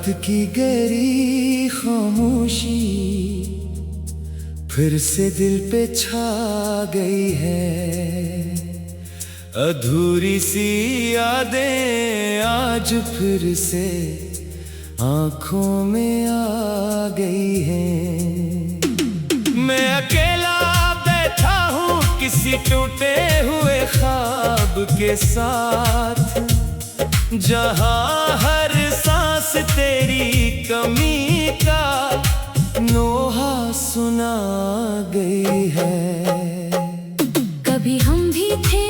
वक्त की गहरी खामोशी फिर से दिल पे छा गई है। अधूरी सी यादें आज फिर से आंखों में आ गई हैं। मैं अकेला बैठा हूँ किसी टूटे हुए ख्वाब के साथ, जहाँ हर सांस तेरी कमी का नोहा सुना गई है। कभी हम भी थे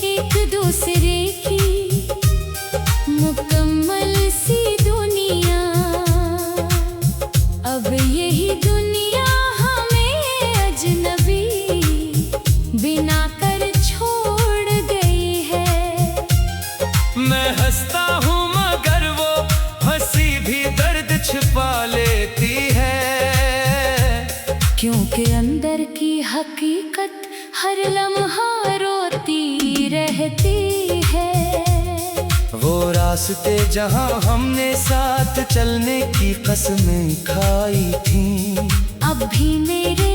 एक दूसरे की मुकम्मल सी दुनिया, अब यही दुनिया हमें अजनबी बिना कर छोड़ गई है। मैं हंसता हूँ मगर वो हंसी भी दर्द छिपा लेती है, क्योंकि अंदर की हकीकत हर लम्हा रोती रहती है। वो रास्ते जहाँ हमने साथ चलने की कसमें खाई थी, अब भी मेरे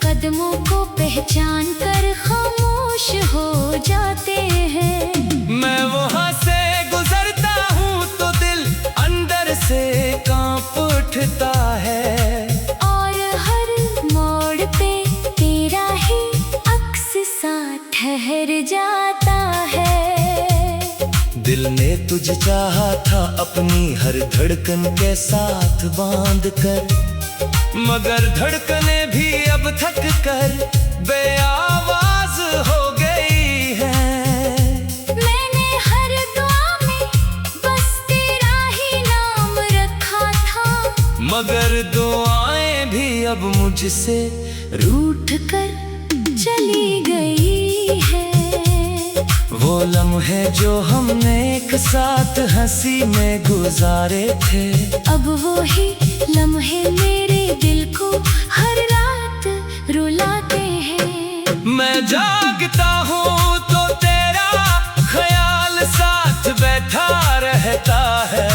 कदमों को पहचान कर खामोश हो जाते हैं। मैं वहाँ से गुजरता हूँ तो दिल अंदर से कांप उठता है, और हर मोड़ पे तेरा ही अक्स सा ठहर जाता है। दिल ने तुझे चाहा था अपनी हर धड़कन के साथ बांध कर, मगर धड़कने भी अब थक कर बेआवाज हो गई है। मैंने हर दुआ में बस तेरा ही नाम रखा था, मगर दुआएं भी अब मुझसे रूठ कर चली गई है। वो लम्हे जो हमने एक साथ हंसी में गुजारे थे, अब वो ही लम्हे मेरे दिल को हर रात रुलाते हैं। मैं जागता हूँ तो तेरा ख्याल साथ बैठा रहता है,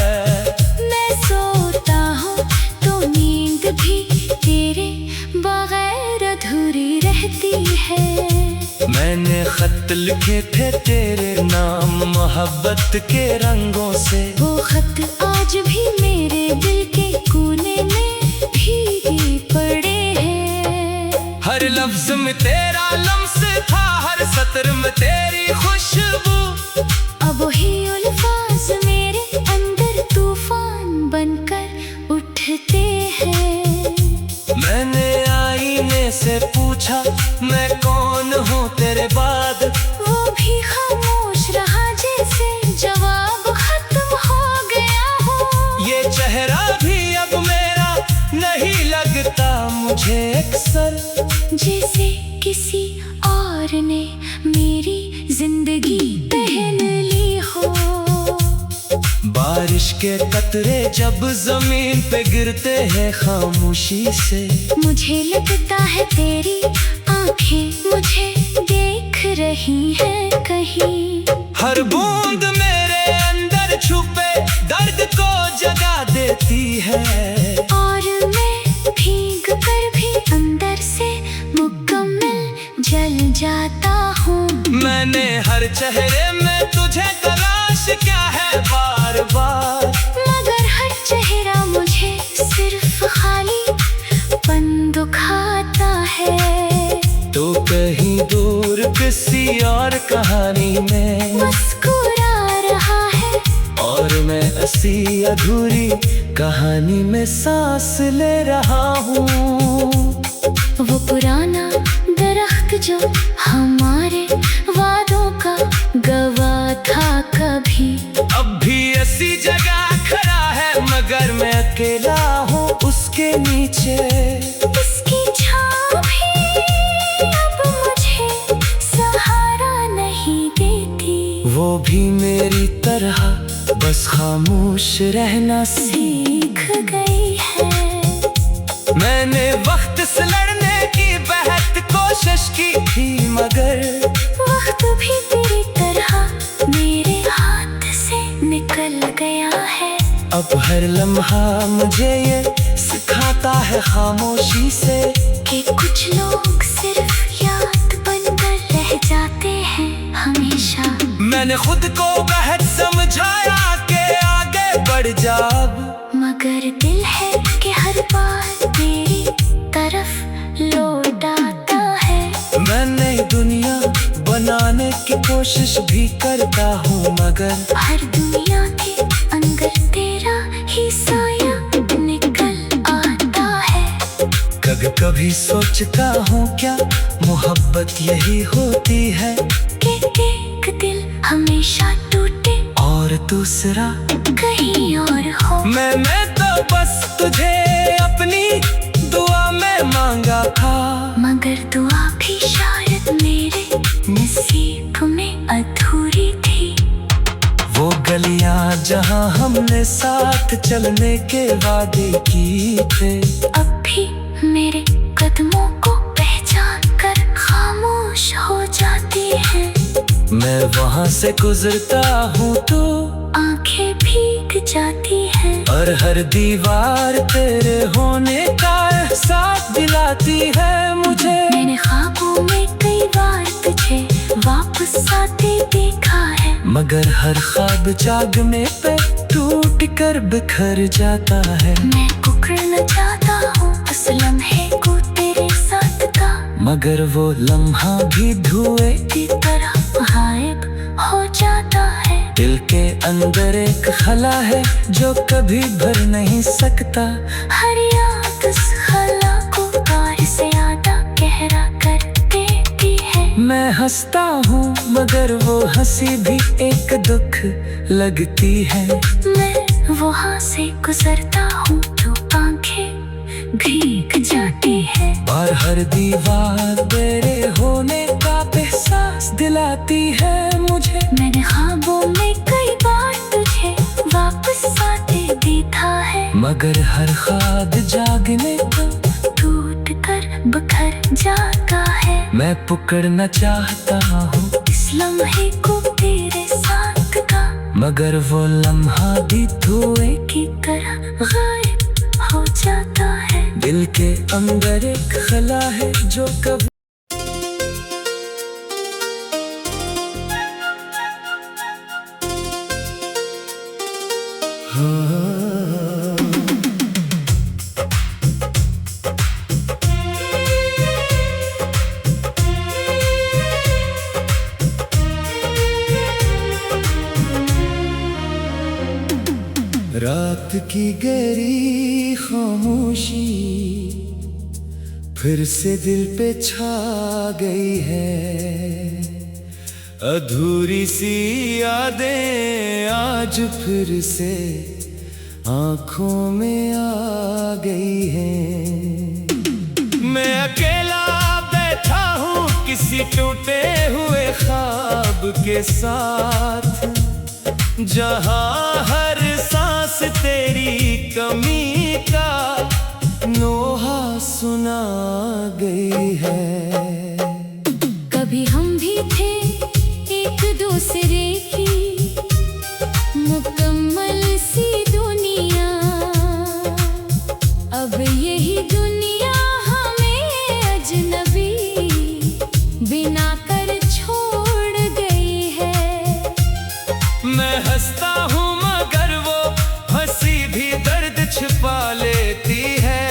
मैं सोता हूँ तो नींद भी तेरे बगैर अधूरी रहती है। मैंने खत लिखे थे तेरे नाम मोहब्बत के रंगों से, वो खत आज भी मेरे दिल के कोने में भीगे पड़े हैं। हर लफ्ज में तेरा लम्स था, हर सत्र में तेरी खुशबू, अब वही अल्फाज मेरे अंदर तूफान बनकर उठते हैं। मैंने आईने से पूछा मैं कौन हूँ तेरे बाद, वो भी खामोश रहा जैसे जवाब खत्म हो गया हो। ये चेहरा भी अब मेरा नहीं लगता मुझे अक्सर, जैसे किसी और ने मेरी जिंदगी पहन ली हो। बारिश के कतरे जब जमीन पे गिरते हैं खामोशी से, मुझे लगता है तेरी आंखें मुझे देख रही हैं कहीं। हर बूंद मेरे अंदर छुपे दर्द को जगा देती है, और मैं भीग कर भी अंदर से मुकम्मल जल जाता हूँ। मैंने हर चेहरे में तुझे तलाश क्या है बार बार, मगर हर चेहरा मुझे सिर्फ खाली पन दुखाता है। तो कहीं दूर किसी और कहानी में मुस्कुरा रहा है, और मैं ऐसी अधूरी कहानी में सांस ले रहा हूँ। वो पुराना दरख्त जो हमारे वादों का गवाह था कभी, अब भी ऐसी जगह खड़ा है, मगर मैं अकेला हूँ उसके नीचे। उसकी छाँव भी अब मुझे सहारा नहीं देती, वो भी मेरी तरह बस खामोश रहना सीख गई है। मैंने वक्त से लड़ने की बेहद कोशिश की थी, मगर वक्त भी तेरी तरह मेरे हाथ से निकल गया है। अब हर लम्हा मुझे ये सिखाता है खामोशी से कि कुछ लोग सिर्फ याद बनकर रह जाते हैं हमेशा। मैंने खुद को बेहद समझाया कि आगे बढ़ जा अब, मगर दिल है कि हर बार तेरी तरफ लौट आता है। मैं नई दुनिया बनाने की कोशिश भी करता हूँ, मगर हर दुनिया के अंदर तेरा ही साया निकल आता है। कभी कभी सोचता हूँ क्या मोहब्बत यही होती है कि एक दिल हमेशा टूटे और दूसरा कहीं और हो। मैं तो बस तुझे अपनी दुआ में मांगा था, मगर दुआ भी शायद मेरे नसीब में अधूरी थी। वो गलियां जहाँ हमने साथ चलने के वादे की थे, अब भी मेरे कदमों को पहचान कर खामोश हो जाती है। मैं वहाँ से गुजरता हूँ तो आंखें भीग जाती हैं। और हर दीवार तेरे होने का एहसास दिलाती है मुझे। मैंने ख्वाबों में कई बार तुझे वापस आते देखा है, मगर हर ख्वाब जागने पे टूट कर बिखर जाता है। मैं कुकड़ना चाहता हूँ उस लम्हे को तेरे साथ का, मगर वो लम्हा भी धुएं की तरह गायब हो जाता है। दिल के अंदर एक खला है जो कभी भर नहीं सकता। हर याद उस खला को प्यार से ज्यादा गहरा कर देती है। मैं हंसता हूँ मगर वो हंसी भी एक दुख लगती है। मैं वहाँ से गुजरता हूँ तो आंखें भीग जाती है। और हर दीवार तेरे होने का एहसास दिलाती है मुझे। मैंने ख्वाबों में कई बार तुझे वापस आते देखा है, मगर हर ख्वाब जागने का टूट कर बिखर जाता है। मैं पकड़ना चाहता हूँ इस लम्हे को तेरे साथ का, मगर वो लम्हा भी धुएं की तरह गायब हो जाता है। दिल के अंदर एक खला है जो कभी रात की गहरी खामोशी फिर से दिल पे छा गई है। अधूरी सी यादें आज फिर से आंखों में आ गई हैं। मैं अकेला बैठा हूँ किसी टूटे हुए ख्वाब के साथ, जहाँ हर सांस तेरी कमी का नोहा सुना गई है। कभी हम भी थे एक दूसरे की मुकम्मल सी दुनिया, अब यही दुनिया हमें अजनबी बिना कर छोड़ गई है। मैं हंसता हूँ मगर वो हंसी भी दर्द छिपा लेती है,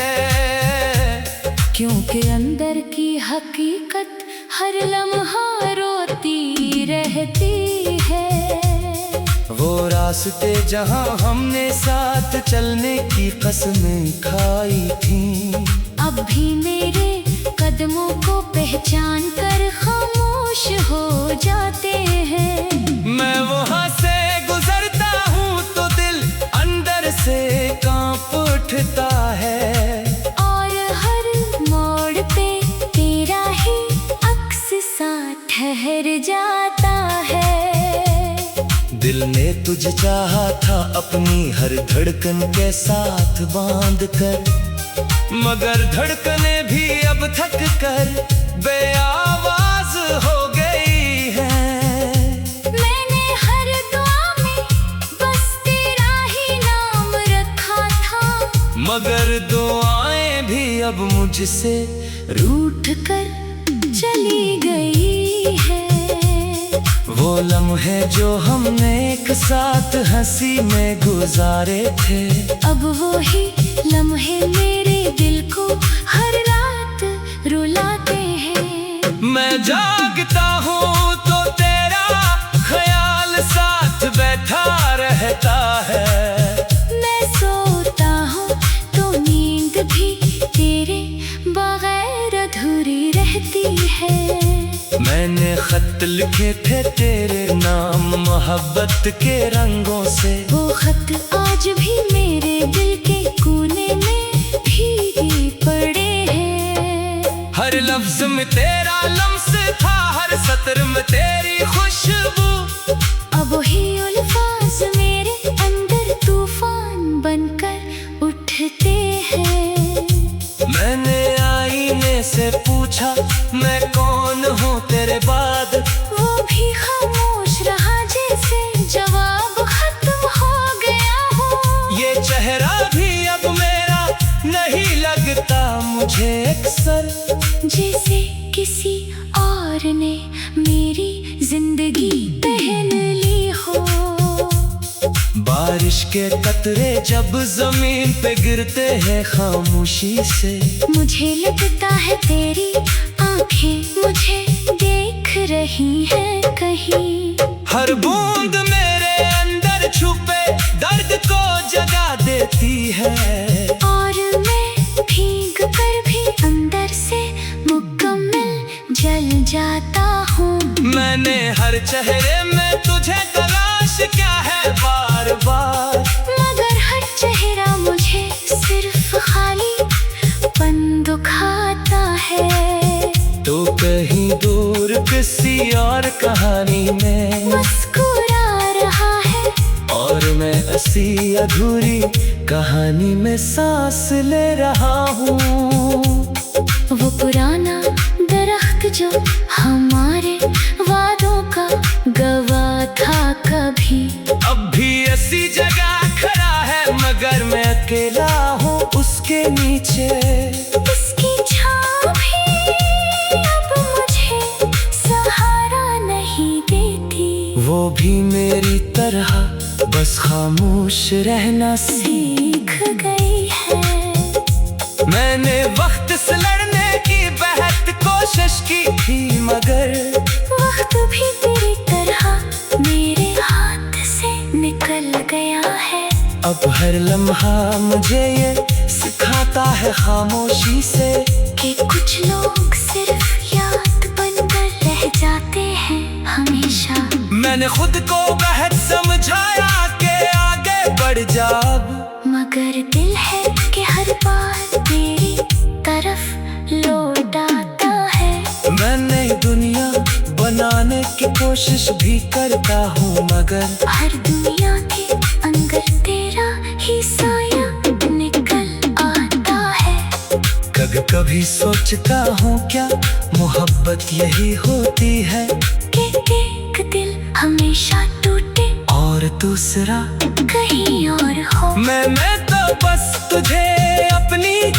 क्योंकि अंदर की हकीकत हर लम्हा रोती रहती है। वो रास्ते जहाँ हमने साथ चलने की कसमें खाई थी, अब भी मेरे कदमों को पहचान कर खामोश हो जाते हैं। मैं वहाँ से गुजरता हूँ तो दिल अंदर से कांप उठता है, और हर मोड़ पे तेरा ही अक्स सा ठहर जाता है। दिल ने तुझे चाहा था अपनी हर धड़कन के साथ बांध कर, मगर धड़कने भी अब थक कर बेआवाज हो गई है। मैंने हर दुआ में बस तेरा ही नाम रख अब मुझसे रूठ कर चली गई है। वो लम्हे जो हमने एक साथ हंसी में गुजारे थे, अब वो ही लम्हे मेरे दिल को हर रात रुलाते हैं। मैं जागता हूँ तो तेरा ख्याल साथ बैठा रहता है। मैं सोता हूँ तो नींद भी तेरे बगैर अधूरी रहती है। मैंने खत लिखे थे तेरे नाम मोहब्बत के रंगों से, वो खत आज भी मेरे दिल के कोने में भीगे पड़े हैं। हर लफ्ज में तेरा लम्स था, हर सत्र में तेरी खुशबू। अब वही अल्फाज मेरे अंदर तूफान बनकर उठते हैं। मैंने आईने से पूछा मैं कौन हूँ तेरे बाद, वो भी खामोश रहा जैसे जवाब खत्म हो गया हो। ये चेहरा भी अब मेरा नहीं लगता मुझे अक्सर, जैसे किसी और ने मेरी जिंदगी पहन ली हो। बारिश के कतरे जब जमीन पे गिरते हैं खामोशी से, मुझे लगता है तेरी आंखें मुझे देख रही हैं कहीं। हर बूंद मेरे अंदर छुपे दर्द को जगा देती है, और मैं भीग कर भी अंदर से मुकम्मल जल जाता हूँ। मैंने हर चेहरे में तुझे तलाश क्या है बार बार, मगर हर चेहरा मुझे सिर्फ खाली पन दुखाता है। तो कहीं दूर किसी और कहानी में मुस्कुरा रहा है, और मैं ऐसी अधूरी कहानी में सांस ले रहा हूँ। वो पुराना दरख्त जो हमारे वादों का गवाह था कभी, अब भी ऐसी जगह खड़ा है, मगर मैं अकेला हूँ उसके नीचे। उसकी छाँव भी अब मुझे सहारा नहीं देती। वो भी मेरी तरह बस खामोश रहना सीख गई है। मैंने वक्त से लड़ने की बेहद कोशिश की थी, मगर वक्त भी तेरी तरह मेरे हाथ से निकल गया है। अब हर लम्हा मुझे ये सिखाता है खामोशी से, कि कुछ लोग सिर्फ याद बनकर रह जाते हैं हमेशा। मैंने खुद को बेहद समझाया कि आगे बढ़ जा अब, मगर दिल है कि हर बार तेरी तरफ लौट आता है। मैं नई दुनिया बनाने की कोशिश भी करता हूँ, मगर हर दुनिया के अंदर तेरा ही साया निकल आता है। कभी कभी सोचता हूँ क्या मोहब्बत यही होती है, कि एक दिल हमेशा टूटे और दूसरा कहीं और हो। मैं तो बस तुझे अपनी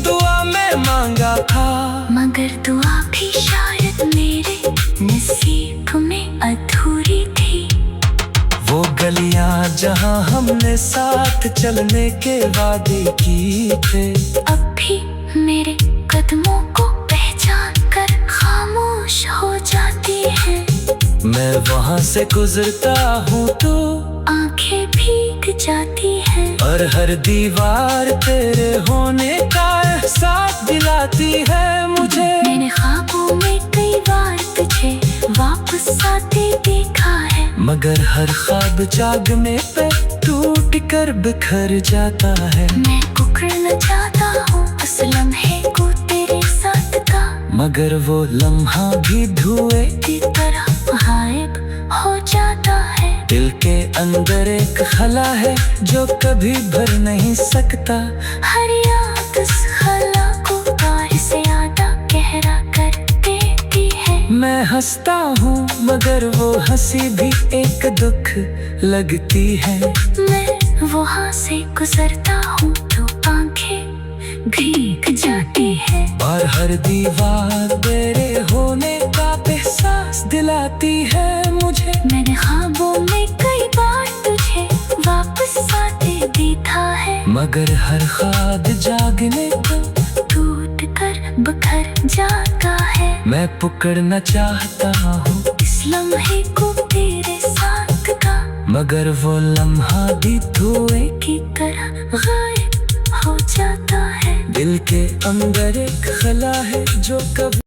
दुआ में मांगा था, मगर दुआ भी शायद मेरे नसीब में अधूरी थी। वो गलियां जहाँ हमने साथ चलने के वादे की थे, अब भी मेरे कदमों को पहचान कर खामोश हो जाती हैं। मैं वहाँ से गुजरता हूँ तो आंखें भीग जाती हैं। और हर दीवार तेरे होने का एहसास दिलाती है मुझे। मैंने ख्वाबों में कई बार तुझे वापस आते देखा है, मगर हर ख्वाब जागने पे टूट कर बिखर जाता है। मैं कुकड़ना चाहता हूँ उस लम्हे को तेरे साथ का, मगर वो लम्हा भी धुएं की तरह गायब हो जाता है। दिल के अंदर एक खला है जो कभी भर नहीं सकता। हर याद उस खला को प्यार से ज्यादा गहरा कर देती है। मैं हंसता हूँ मगर वो हंसी भी एक दुख लगती है। मैं वहाँ से गुजरता हूँ तो आंखें भीग जाते हैं। और हर दीवार तेरे होने का एहसास दिलाती है मुझे। मैंने ख्वाबों में कई बार तुझे वापस आते देखा है, मगर हर ख्वाब जागने को टूट कर बिखर जाता है। मैं पकड़ना चाहता हूँ इस लम्हे को तेरे साथ का, मगर वो लम्हा भी धुएं की तरह गायब हो जाता है। दिल के अंदर एक खला है जो कभी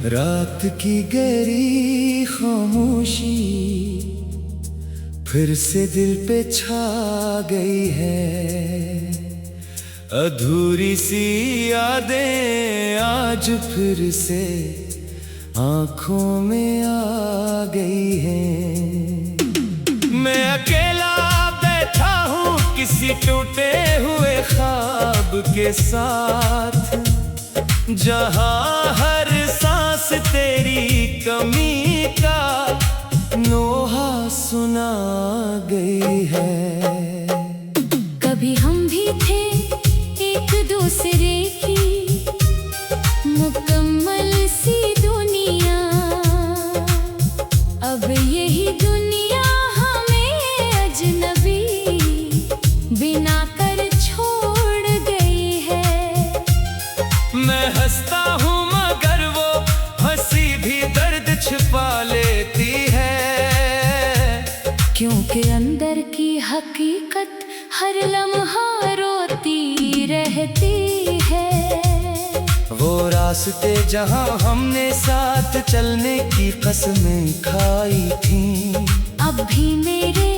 रात की गहरी खामोशी फिर से दिल पे छा गई है। अधूरी सी यादें आज फिर से आंखों में आ गई हैं। मैं अकेला बैठा हूँ किसी टूटे हुए ख्वाब के साथ, जहाँ हर सांस तेरी कमी का नोहा सुना गई है। कभी हम भी थे एक दूसरे की मुकम्मल सी दुनिया, अब यही दुनिया हमें अजनबी बिना कर छोड़ गई है। मैं हंसता हूँ मगर वो हंसी भी दर्द छिपा लेती है, क्योंकि अंदर की हकीकत हर लम्हा रोती रहती है। वो रास्ते जहाँ हमने साथ चलने की कसमें खाई थी, अब भी मेरे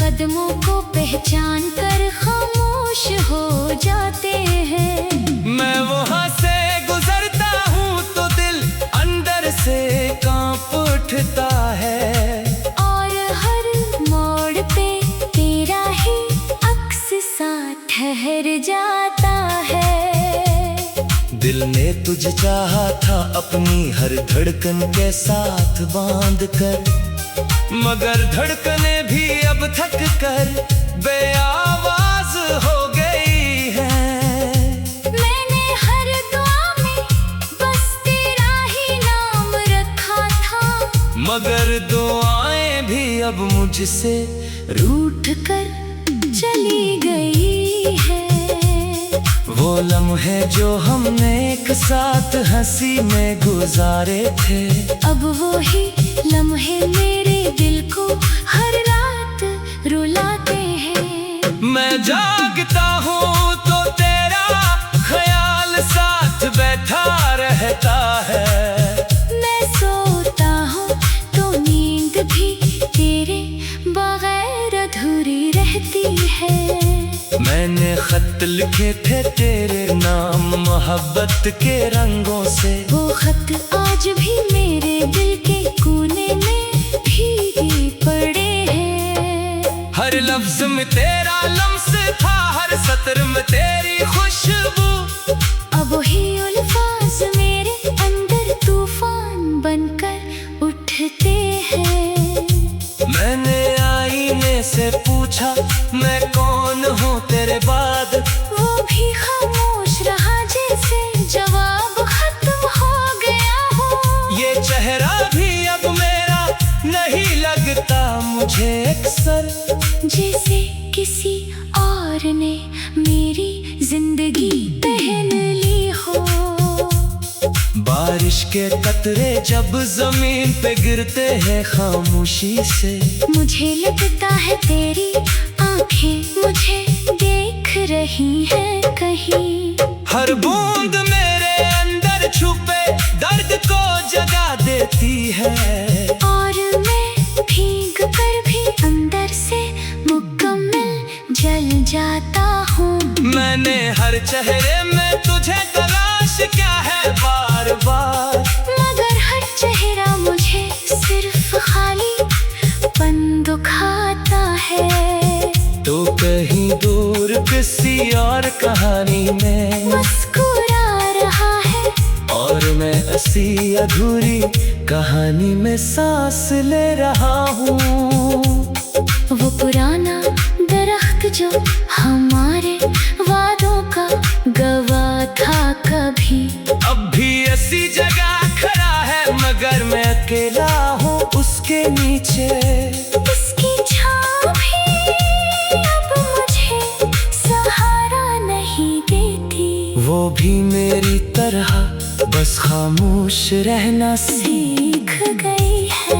कदमों को पहचान कर खामोश हो जाते हैं। मैं वहाँ से गुजरता हूँ तो दिल अंदर से कांप उठता है, और हर मोड़ पे तेरा ही अक्स सा ठहर जाता है। दिल ने तुझे चाहा था अपनी हर धड़कन के साथ बांध कर, मगर धड़कने भी अब थक कर बेआवाज हो गई है। मैंने हर दुआ में बस तेरा ही नाम रखा था, मगर दुआएं भी अब मुझसे रूठ कर चली गई है। वो लम्हे जो हमने एक साथ हंसी में गुजारे थे, अब वो ही लम्हे मेरे दिल को हर रात रुलाते हैं। मैं जागता हूँ तो तेरा ख्याल साथ बैठा रहता है, मैं सोता हूँ तो नींद भी तेरे बगैर अधूरी रहती है। मैंने खत लिखे थे तेरे नाम मोहब्बत के रंगों से, वो खत आज भी मेरे दिल के कोने में भीगे पड़े हैं। हर लफ्ज में तेरा लम्स था, हर सत्र में तेरी खुशबू, अब वही अल्फाज मेरे अंदर तूफान बनकर उठते हैं। मैंने आईने से पूछा मैं कौन हूँ तेरे बाद, वो भी खामोश रहा जैसे जवाब खत्म हो गया हो। ये चेहरा भी अब मेरा नहीं लगता मुझे अक्सर, जैसे किसी और ने मेरी जिंदगी पहन ली हो। बारिश के कतरे जब जमीन पे गिरते हैं खामोशी से, मुझे लगता है तेरी आंखें मुझे देख रही हैं कहीं। हर बूंद मेरे अंदर छुपे दर्द को जगा देती है, और मैं भीग कर भी अंदर से मुकम्मल जल जाता हूँ। मैंने हर चेहरे में तुझे तलाश क्या है बार बार, मगर हर चेहरा मुझे सिर्फ खाली दुखाता है। तो कहीं दूर किसी और कहानी में मुस्कुरा रहा है, और मैं ऐसी अधूरी कहानी में सांस ले रहा हूँ। वो पुराना दरख्त जो हमारे वादों का गवाह था कभी, अब भी ऐसी जगह खड़ा है, मगर मैं अकेला हूँ उसके नीचे। उसकी छाँव भी अब मुझे सहारा नहीं देती। वो भी मेरी तरह बस खामोश रहना सीख गई है।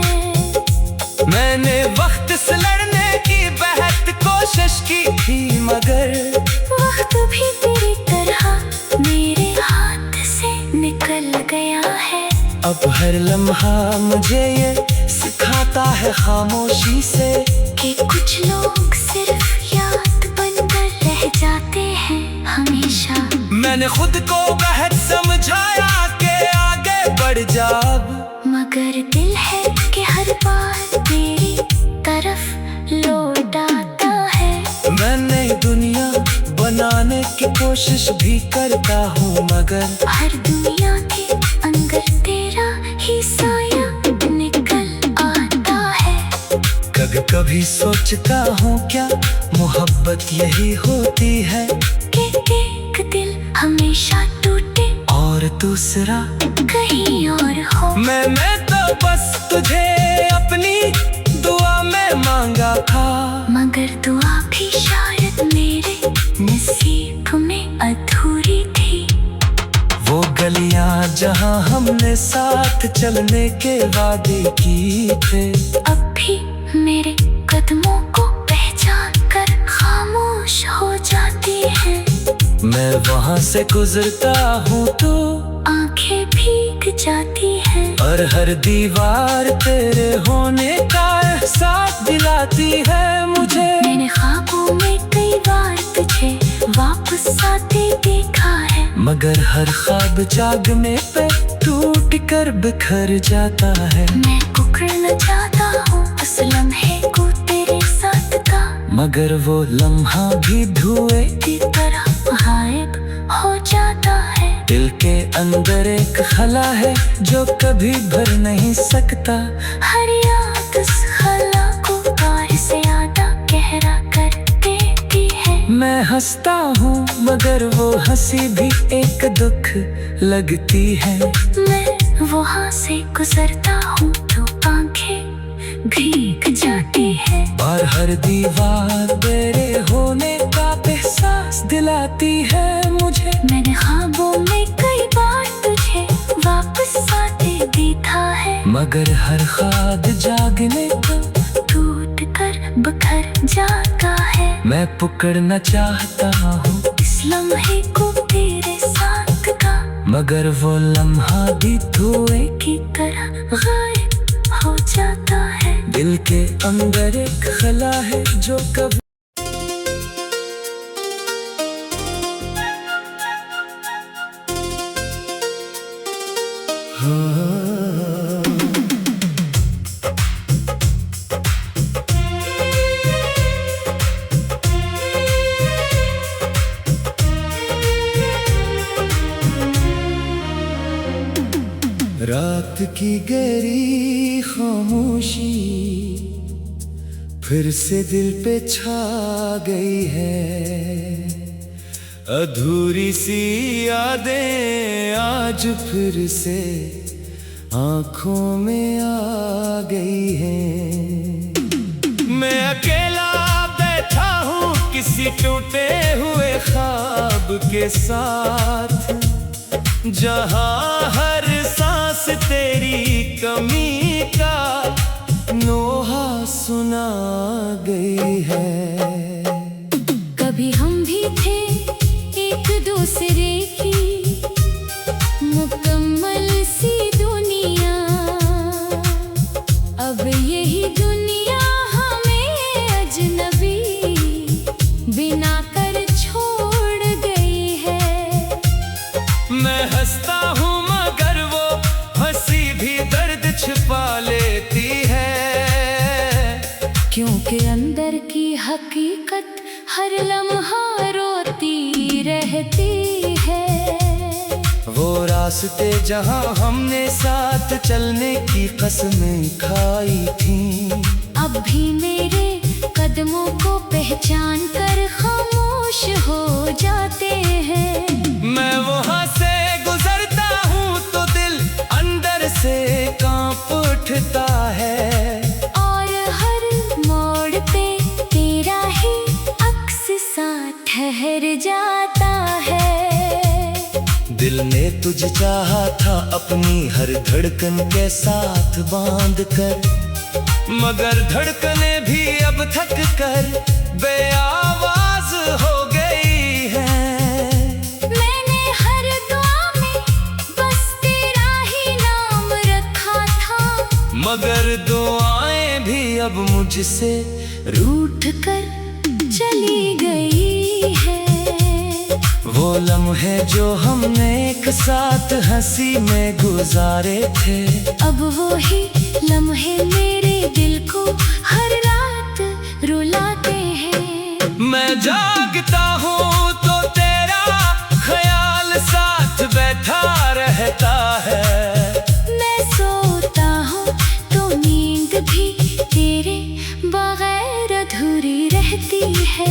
मैंने वक्त से लड़ने की बेहद कोशिश की थी, मगर वक्त भी तेरी तरह मेरे हाथ से निकल गया है। अब हर लम्हा मुझे ये सिखाता है खामोशी से कि कुछ लोग सिर्फ याद बनकर रह जाते हैं हमेशा। मैंने खुद को बेहद समझाया कि आगे बढ़ जा अब, मगर दिल है कि हर बार तेरी तरफ लौट आता है। मैं नई दुनिया बनाने की कोशिश भी करता हूँ, मगर हर दुनिया के अंदर तेरा ही साया निकल आता है। कभी कभी सोचता हूँ क्या मोहब्बत यही होती है कि एक दिल हमेशा टूटे और दूसरा कहीं और हो। मैं तो बस तुझे अपनी दुआ में मांगा था, मगर दुआ भी शायद मेरे नसीब में अधूरी थी। वो गलियां जहां हमने साथ चलने के वादे की थे, अब भी मेरे कदमों को पहचान कर खामोश हो जाती है। मैं वहां से गुजरता हूँ तो आंखें भीग जाती हैं। और हर दीवार तेरे होने का एहसास दिलाती है मुझे। मैंने ख्वाबों में कई बार तुझे वापस आते देखा है, मगर हर ख्वाब जागने पे टूट कर बिखर जाता है। मैं कुकड़ना चाहता हूँ उस लम्हे को तेरे साथ का, मगर वो लम्हा भी धुएं की तरह गायब हो जाता है। दिल के अंदर एक खला है जो कभी भर नहीं सकता। हर याद उस खला को कार से ज्यादा गहरा कर देती है। मैं हंसता हूँ मगर वो हंसी भी एक दुख लगती है। मैं वहाँ से गुजरता हूँ तो आंखें भीग जाती है। और हर दीवार तेरे होने का एहसास दिलाती है मुझे। मैंने ख्वाबों में कई बार तुझे वापस आते देखा है, मगर हर ख्वाब जागने को टूट कर बिखर जाता है। मैं पकड़ना चाहता हूँ इस लम्हे को तेरे साथ का, मगर वो लम्हा भी धुएं की तरह गायब हो जाता है। दिल के अंदर एक खला है जो कभी रात की गहरी खामोशी फिर से दिल पे छा गई है। अधूरी सी यादें आज फिर से आंखों में आ गई हैं। मैं अकेला बैठा हूँ किसी टूटे हुए ख्वाब के साथ, जहाँ हर सांस तेरी कमी का नोहा सुना गई है। कभी हम भी थे एक दूसरे की मुकम्मल सी दुनिया, अब यही दुनिया हमें अजनबी बिना कर छोड़ गई है। मैं हंसता हूँ मगर वो हंसी भी दर्द छिपा लेती है, क्यों हर लम्हा रोती रहती है। वो रास्ते जहाँ हमने साथ चलने की कसमें खाई थी, अब भी मेरे कदमों को पहचान कर खामोश हो जाते हैं। मैं वहाँ से गुजरता हूँ तो दिल अंदर से कांप उठता है। और हर मोड़ पे तेरा ही अक्स सा ठहर जाता है। दिल ने तुझे चाहा था अपनी हर धड़कन के साथ बांध कर, मगर धड़कने भी अब थक कर बेआवाज हो गई है। मैंने हर दुआ में बस तेरा ही नाम रखा था, मगर दुआएं भी अब मुझसे रूठ कर चली गई है। वो लम्हे जो हमने एक साथ हंसी में गुजारे थे, अब वो ही लम्हे मेरे दिल को हर रात रुलाते हैं। मैं जागता हूँ तो तेरा ख्याल साथ बैठा रहता है। मैं सोता हूँ तो नींद भी तेरे बगैर अधूरी रहती है।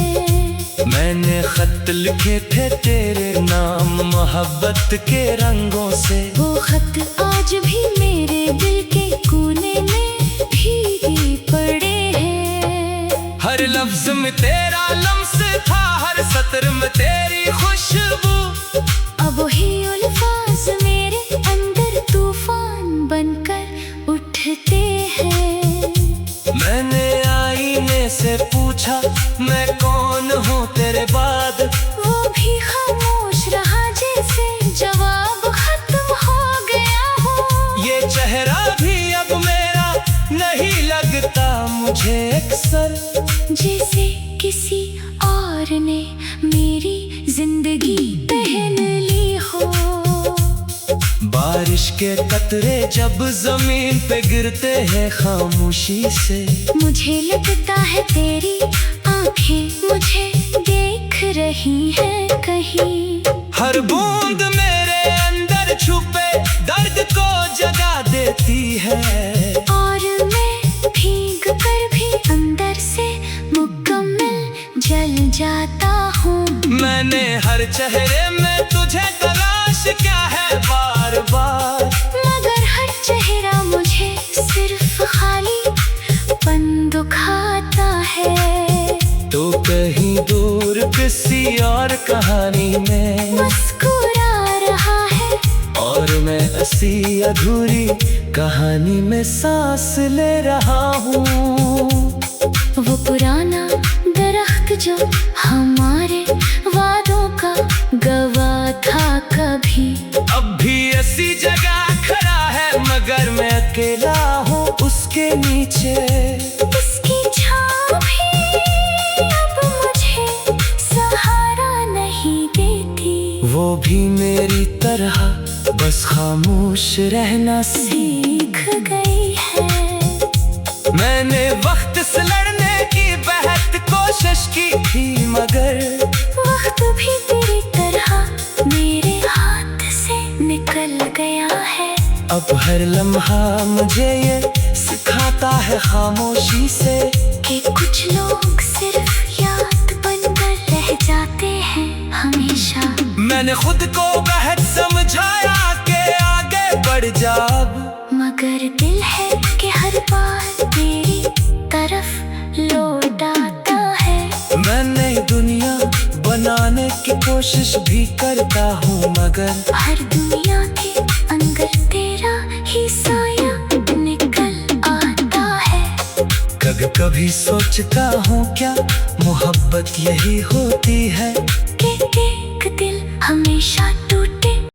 मैंने खत लिखे थे तेरे नाम मोहब्बत के रंगों से, वो खत आज भी मेरे दिल के कोने में भीगे पड़े हैं। हर लफ्ज में तेरा लम्स था, हर सत्र में तेरी खुशबू। अब वही अल्फाज मेरे अंदर तूफान बनकर उठते हैं। मैंने आईने से पूछा मैं कौन हूँ तेरे बाद, वो भी खामोश रहा जैसे जवाब खत्म हो गया हो। ये चेहरा भी अब मेरा नहीं लगता मुझे अक्सर, जैसे किसी और ने मेरी जिंदगी पहन ली हो। बारिश के कतरे जब जमीन पे गिरते हैं खामोशी से, मुझे लगता है तेरी आंखें मुझे देख रही हैं कहीं। हर बूंद मेरे अंदर छुपे दर्द को जगा देती है। और मैं भीग कर भी अंदर से मुकम्मल जल जाता हूँ। मैंने हर चेहरे में तुझे तलाश क्या है बार बार, मगर हर चेहरा मुझे सिर्फ खाली पन दुखाता है। तो कहीं दूर किसी और कहानी में मुस्कुरा रहा है, और मैं ऐसी अधूरी कहानी में सांस ले रहा हूँ। वो पुराना दरख्त जो हमारे वादों का गवाह था कभी, अब भी ऐसी जगह खड़ा है, मगर मैं अकेला हूँ उसके नीचे। उसकी छाँव भी अब मुझे सहारा नहीं देती। वो भी मेरी तरह बस खामोश रहना सीख गई है। मैंने वक्त से लड़ने की बेहद कोशिश की थी, मगर वक्त भी तेरी तरह मेरे हाथ से निकल गया है। अब हर लम्हा मुझे ये सिखाता है खामोशी से, कि कुछ लोग सिर्फ याद बनकर रह जाते हैं हमेशा। मैंने खुद को बेहद समझाया कि आगे बढ़ जा अब, मगर दिल है कि हर बार तेरी तरफ लौट आता है। मैं नई दुनिया बनाने की कोशिश भी करता हूँ, मगर हर दुनिया के अंदर तेरा ही साया निकल आता है। कभी कभी सोचता हूँ क्या मोहब्बत यही होती है, कि एक दिल हमेशा